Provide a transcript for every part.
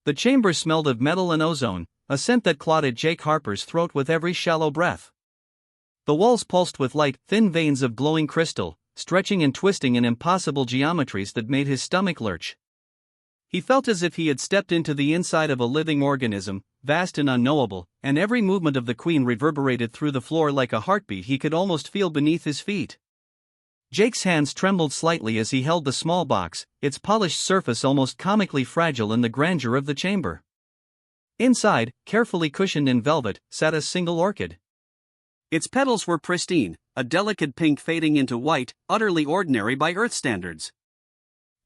The chamber smelled of metal and ozone, a scent that clotted Jake Harper's throat with every shallow breath. The walls pulsed with light, thin veins of glowing crystal, stretching and twisting in impossible geometries that made his stomach lurch. He felt as if he had stepped into the inside of a living organism, vast and unknowable, and every movement of the queen reverberated through the floor like a heartbeat he could almost feel beneath his feet. Jake's hands trembled slightly as he held the small box, its polished surface almost comically fragile in the grandeur of the chamber. Inside, carefully cushioned in velvet, sat a single orchid. Its petals were pristine, a delicate pink fading into white, utterly ordinary by Earth standards.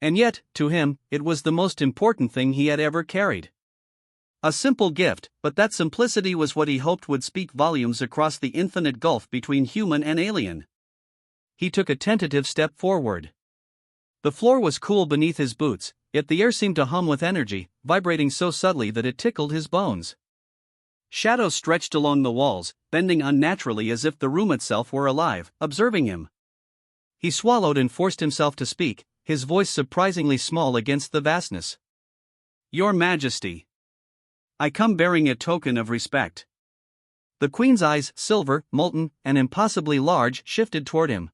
And yet, to him, it was the most important thing he had ever carried. A simple gift, but that simplicity was what he hoped would speak volumes across the infinite gulf between human and alien. He took a tentative step forward. The floor was cool beneath his boots, yet the air seemed to hum with energy, vibrating so subtly that it tickled his bones. Shadows stretched along the walls, bending unnaturally as if the room itself were alive, observing him. He swallowed and forced himself to speak, his voice surprisingly small against the vastness. "Your Majesty, I come bearing a token of respect." The queen's eyes, silver, molten, and impossibly large, shifted toward him.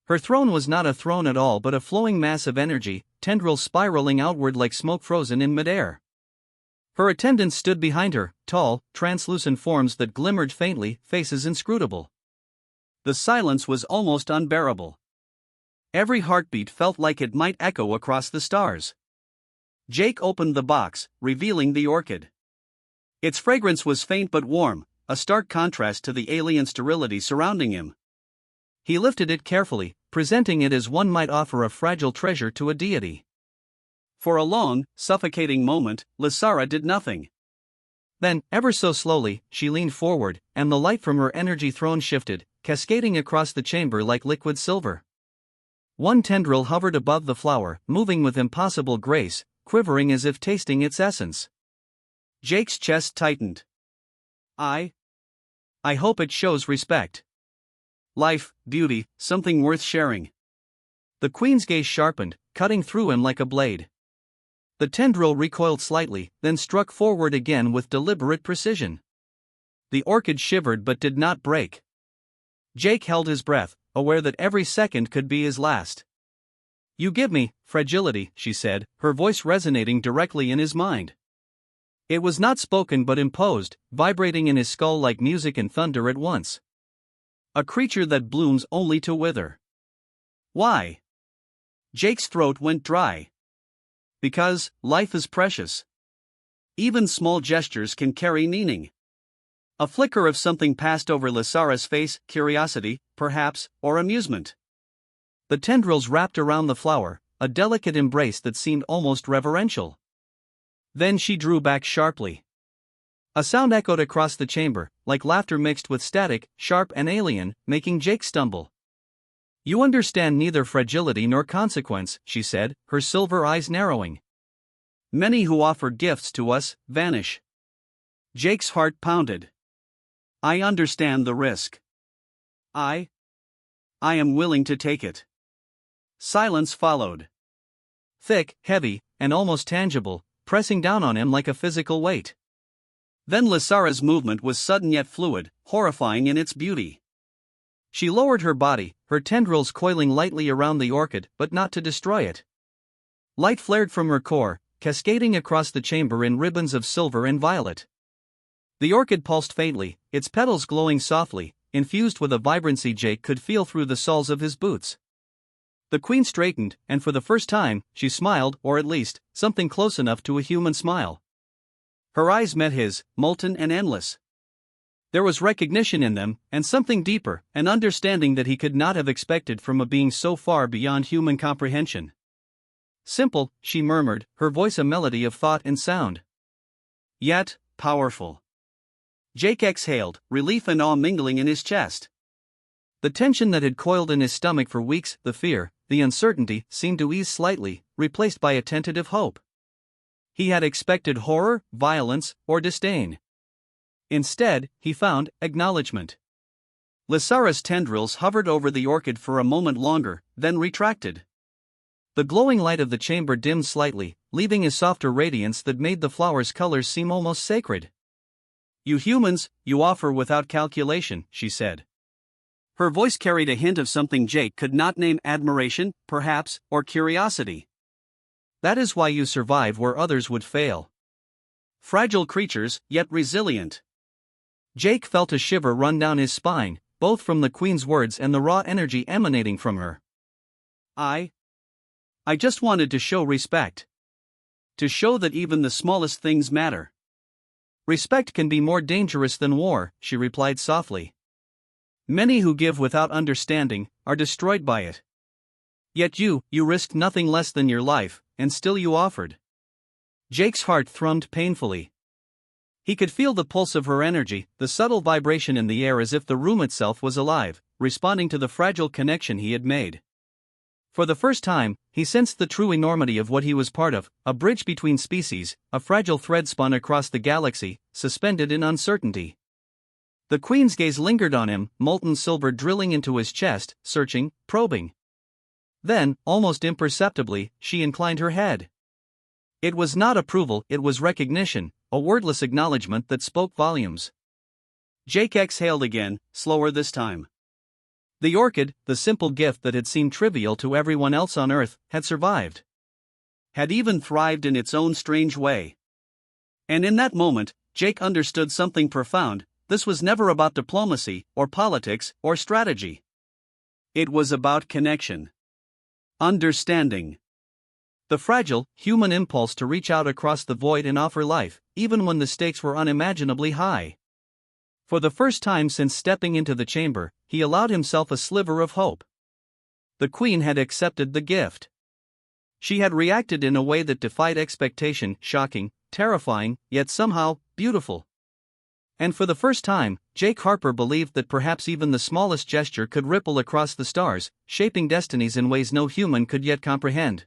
Her throne was not a throne at all but a flowing mass of energy, tendrils spiraling outward like smoke frozen in midair. Her attendants stood behind her, tall, translucent forms that glimmered faintly, faces inscrutable. The silence was almost unbearable. Every heartbeat felt like it might echo across the stars. Jake opened the box, revealing the orchid. Its fragrance was faint but warm, a stark contrast to the alien sterility surrounding him. He lifted it carefully, presenting it as one might offer a fragile treasure to a deity. For a long, suffocating moment, Lysara did nothing. Then, ever so slowly, she leaned forward, and the light from her energy throne shifted, cascading across the chamber like liquid silver. One tendril hovered above the flower, moving with impossible grace, quivering as if tasting its essence. Jake's chest tightened. I hope it shows respect. Life, beauty, something worth sharing." The queen's gaze sharpened, cutting through him like a blade. The tendril recoiled slightly, then struck forward again with deliberate precision. The orchid shivered but did not break. Jake held his breath, aware that every second could be his last. "You give me fragility," she said, her voice resonating directly in his mind. It was not spoken but imposed, vibrating in his skull like music and thunder at once. "A creature that blooms only to wither." Why? Jake's throat went dry. Because life is precious. Even small gestures can carry meaning. A flicker of something passed over Lysara's face, curiosity, perhaps, or amusement. The tendrils wrapped around the flower, a delicate embrace that seemed almost reverential. Then she drew back sharply. A sound echoed across the chamber, like laughter mixed with static, sharp and alien, making Jake stumble. "You understand neither fragility nor consequence," she said, her silver eyes narrowing. "Many who offer gifts to us vanish." Jake's heart pounded. "I understand the risk. I am willing to take it." Silence followed. Thick, heavy, and almost tangible, pressing down on him like a physical weight. Then Lysara's movement was sudden yet fluid, horrifying in its beauty. She lowered her body, her tendrils coiling lightly around the orchid, but not to destroy it. Light flared from her core, cascading across the chamber in ribbons of silver and violet. The orchid pulsed faintly, its petals glowing softly, infused with a vibrancy Jake could feel through the soles of his boots. The queen straightened, and for the first time, she smiled, or at least, something close enough to a human smile. Her eyes met his, molten and endless. There was recognition in them, and something deeper, an understanding that he could not have expected from a being so far beyond human comprehension. "Simple," she murmured, her voice a melody of thought and sound. "Yet, powerful." Jake exhaled, relief and awe mingling in his chest. The tension that had coiled in his stomach for weeks, the fear, the uncertainty, seemed to ease slightly, replaced by a tentative hope. He had expected horror, violence, or disdain. Instead, he found acknowledgement. Lysara's tendrils hovered over the orchid for a moment longer, then retracted. The glowing light of the chamber dimmed slightly, leaving a softer radiance that made the flower's colors seem almost sacred. "You humans, you offer without calculation," she said. Her voice carried a hint of something Jake could not name: admiration, perhaps, or curiosity. "That is why you survive where others would fail. Fragile creatures, yet resilient." Jake felt a shiver run down his spine, both from the Queen's words and the raw energy emanating from her. I just wanted to show respect. To show that even the smallest things matter. Respect can be more dangerous than war, she replied softly. Many who give without understanding are destroyed by it. Yet you risked nothing less than your life, and still you offered. Jake's heart thrummed painfully. He could feel the pulse of her energy, the subtle vibration in the air, as if the room itself was alive, responding to the fragile connection he had made. For the first time, he sensed the true enormity of what he was part of, a bridge between species, a fragile thread spun across the galaxy, suspended in uncertainty. The Queen's gaze lingered on him, molten silver drilling into his chest, searching, probing. Then, almost imperceptibly, she inclined her head. It was not approval, it was recognition, a wordless acknowledgement that spoke volumes. Jake exhaled again, slower this time. The orchid, the simple gift that had seemed trivial to everyone else on Earth, had survived. Had even thrived in its own strange way. And in that moment, Jake understood something profound: this was never about diplomacy, or politics, or strategy. It was about connection. Understanding. The fragile, human impulse to reach out across the void and offer life, even when the stakes were unimaginably high. For the first time since stepping into the chamber, he allowed himself a sliver of hope. The Queen had accepted the gift. She had reacted in a way that defied expectation, shocking, terrifying, yet somehow beautiful. And for the first time, Jake Harper believed that perhaps even the smallest gesture could ripple across the stars, shaping destinies in ways no human could yet comprehend.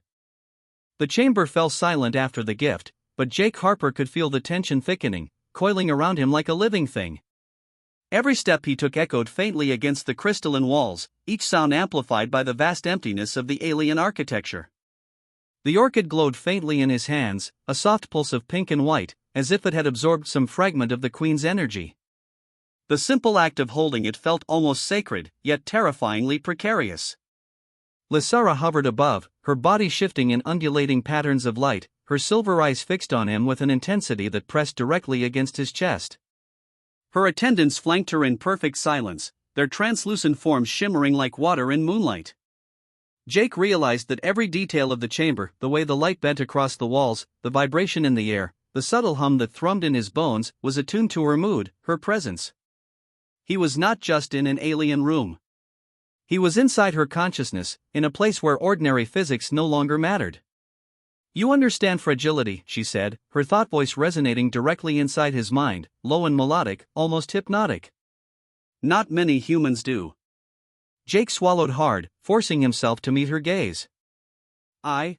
The chamber fell silent after the gift, but Jake Harper could feel the tension thickening, coiling around him like a living thing. Every step he took echoed faintly against the crystalline walls, each sound amplified by the vast emptiness of the alien architecture. The orchid glowed faintly in his hands, a soft pulse of pink and white, as if it had absorbed some fragment of the Queen's energy. The simple act of holding it felt almost sacred, yet terrifyingly precarious. Lysara hovered above, her body shifting in undulating patterns of light, her silver eyes fixed on him with an intensity that pressed directly against his chest. Her attendants flanked her in perfect silence, their translucent forms shimmering like water in moonlight. Jake realized that every detail of the chamber, the way the light bent across the walls, the vibration in the air, the subtle hum that thrummed in his bones, was attuned to her mood, her presence. He was not just in an alien room. He was inside her consciousness, in a place where ordinary physics no longer mattered. "You understand fragility," she said, her thought voice resonating directly inside his mind, low and melodic, almost hypnotic. "Not many humans do." Jake swallowed hard, forcing himself to meet her gaze. I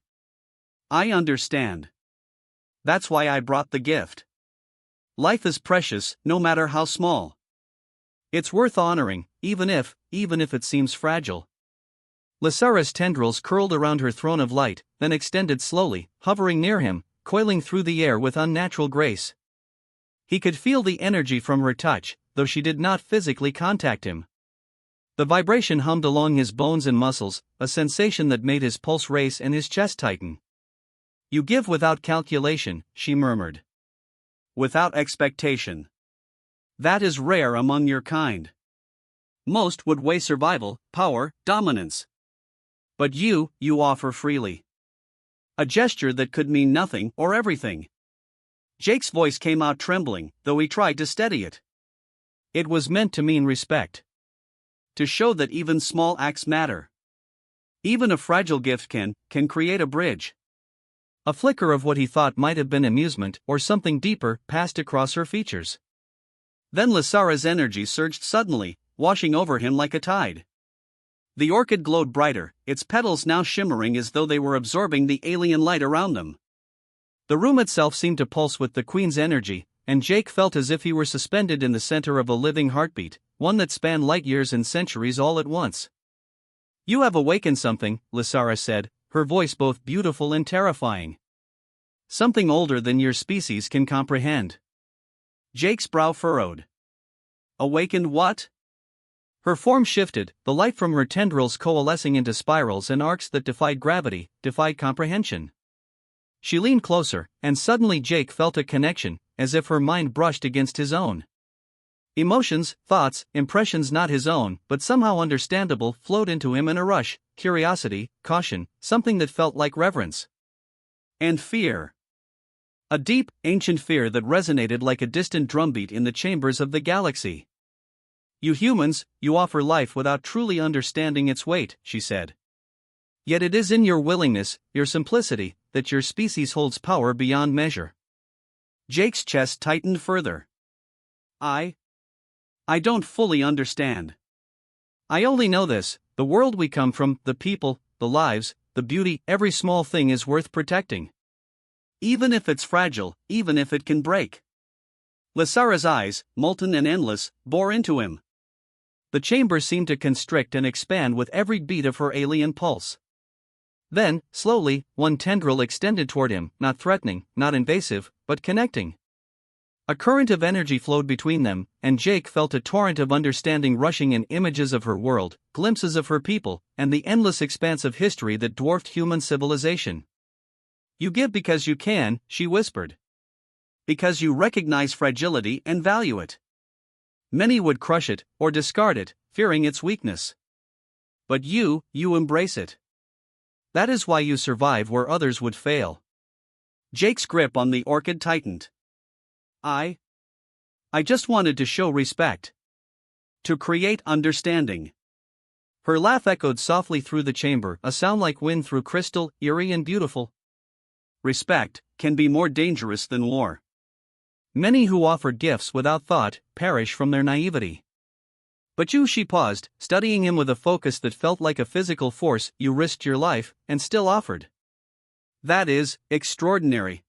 understand. That's why I brought the gift. Life is precious, no matter how small. It's worth honoring, even if it seems fragile." Lysara's tendrils curled around her throne of light, then extended slowly, hovering near him, coiling through the air with unnatural grace. He could feel the energy from her touch, though she did not physically contact him. The vibration hummed along his bones and muscles, a sensation that made his pulse race and his chest tighten. "You give without calculation," she murmured. "Without expectation. That is rare among your kind. Most would weigh survival, power, dominance. But you offer freely. A gesture that could mean nothing or everything." Jake's voice came out trembling, though he tried to steady it. "It was meant to mean respect. To show that even small acts matter. Even a fragile gift can create a bridge." A flicker of what he thought might have been amusement, or something deeper, passed across her features. Then Lysara's energy surged suddenly, washing over him like a tide. The orchid glowed brighter, its petals now shimmering as though they were absorbing the alien light around them. The room itself seemed to pulse with the Queen's energy, and Jake felt as if he were suspended in the center of a living heartbeat, one that spanned light years and centuries all at once. "You have awakened something," Lysara said, her her voice both beautiful and terrifying. Something older than your species can comprehend. Jake's brow furrowed. Awakened what? Her form shifted, the light from her tendrils coalescing into spirals and arcs that defied gravity, defied comprehension. She leaned closer, and suddenly Jake felt a connection, as if her mind brushed against his own. Emotions, thoughts, impressions not his own, but somehow understandable, flowed into him in a rush: curiosity, caution, something that felt like reverence. And fear. A deep, ancient fear that resonated like a distant drumbeat in the chambers of the galaxy. You humans, you offer life without truly understanding its weight, she said. Yet it is in your willingness, your simplicity, that your species holds power beyond measure. Jake's chest tightened further. I don't fully understand. I only know this: the world we come from, the people, the lives, the beauty, every small thing is worth protecting. Even if it's fragile, even if it can break. Lysara's eyes, molten and endless, bore into him. The chamber seemed to constrict and expand with every beat of her alien pulse. Then, slowly, one tendril extended toward him, not threatening, not invasive, but connecting. A current of energy flowed between them, and Jake felt a torrent of understanding rushing in: images of her world, glimpses of her people, and the endless expanse of history that dwarfed human civilization. You give because you can, she whispered. Because you recognize fragility and value it. Many would crush it, or discard it, fearing its weakness. But you embrace it. That is why you survive where others would fail. Jake's grip on the orchid tightened. I just wanted to show respect. To create understanding. Her laugh echoed softly through the chamber, a sound like wind through crystal, eerie and beautiful. Respect can be more dangerous than war. Many who offer gifts without thought perish from their naivety. But you, she paused, studying him with a focus that felt like a physical force, you risked your life, and still offered. That is extraordinary.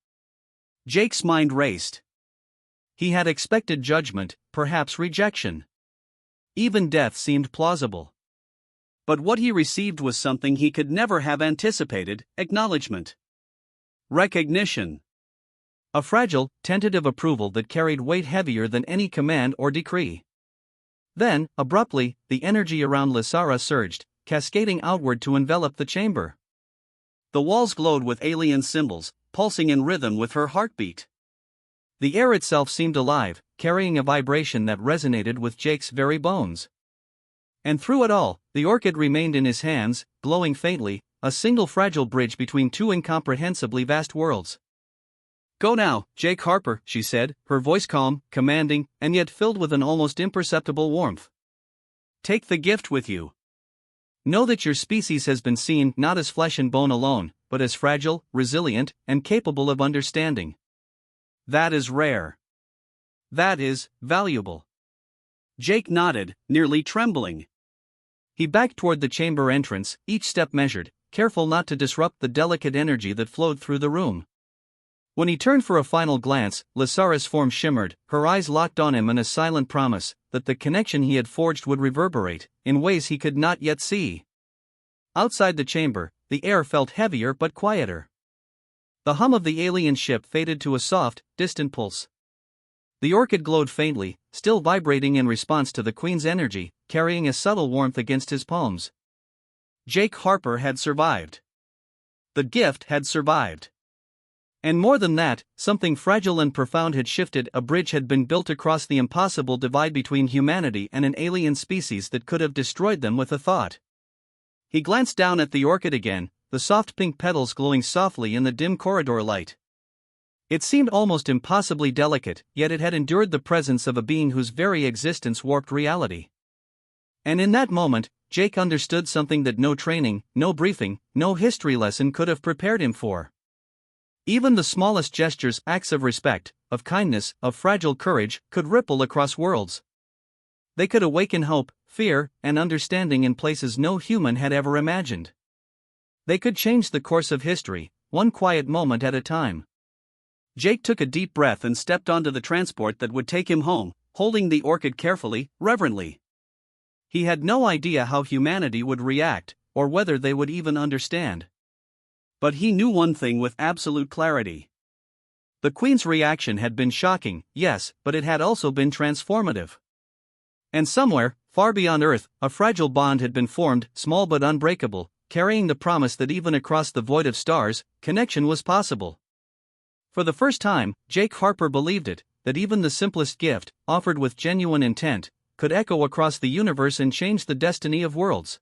Jake's mind raced. He had expected judgment, perhaps rejection. Even death seemed plausible. But what he received was something he could never have anticipated: acknowledgement. Recognition. A fragile, tentative approval that carried weight heavier than any command or decree. Then, abruptly, the energy around Lysara surged, cascading outward to envelop the chamber. The walls glowed with alien symbols, pulsing in rhythm with her heartbeat. The air itself seemed alive, carrying a vibration that resonated with Jake's very bones. And through it all, the orchid remained in his hands, glowing faintly, a single fragile bridge between two incomprehensibly vast worlds. Go now, Jake Harper, she said, her voice calm, commanding, and yet filled with an almost imperceptible warmth. Take the gift with you. Know that your species has been seen not as flesh and bone alone, but as fragile, resilient, and capable of understanding. That is rare. That is valuable. Jake nodded, nearly trembling. He backed toward the chamber entrance, each step measured, careful not to disrupt the delicate energy that flowed through the room. When he turned for a final glance, Lysara's form shimmered, her eyes locked on him in a silent promise that the connection he had forged would reverberate, in ways he could not yet see. Outside the chamber, the air felt heavier but quieter. The hum of the alien ship faded to a soft, distant pulse. The orchid glowed faintly, still vibrating in response to the Queen's energy, carrying a subtle warmth against his palms. Jake Harper had survived. The gift had survived. And more than that, something fragile and profound had shifted. A bridge had been built across the impossible divide between humanity and an alien species that could have destroyed them with a thought. He glanced down at the orchid again, the soft pink petals glowing softly in the dim corridor light. It seemed almost impossibly delicate, yet it had endured the presence of a being whose very existence warped reality. And in that moment, Jake understood something that no training, no briefing, no history lesson could have prepared him for. Even the smallest gestures, acts of respect, of kindness, of fragile courage, could ripple across worlds. They could awaken hope, fear, and understanding in places no human had ever imagined. They could change the course of history, one quiet moment at a time. Jake took a deep breath and stepped onto the transport that would take him home, holding the orchid carefully, reverently. He had no idea how humanity would react, or whether they would even understand. But he knew one thing with absolute clarity. The Queen's reaction had been shocking, yes, but it had also been transformative. And somewhere, far beyond Earth, a fragile bond had been formed, small but unbreakable, carrying the promise that even across the void of stars, connection was possible. For the first time, Jake Harper believed it, that even the simplest gift, offered with genuine intent, could echo across the universe and change the destiny of worlds.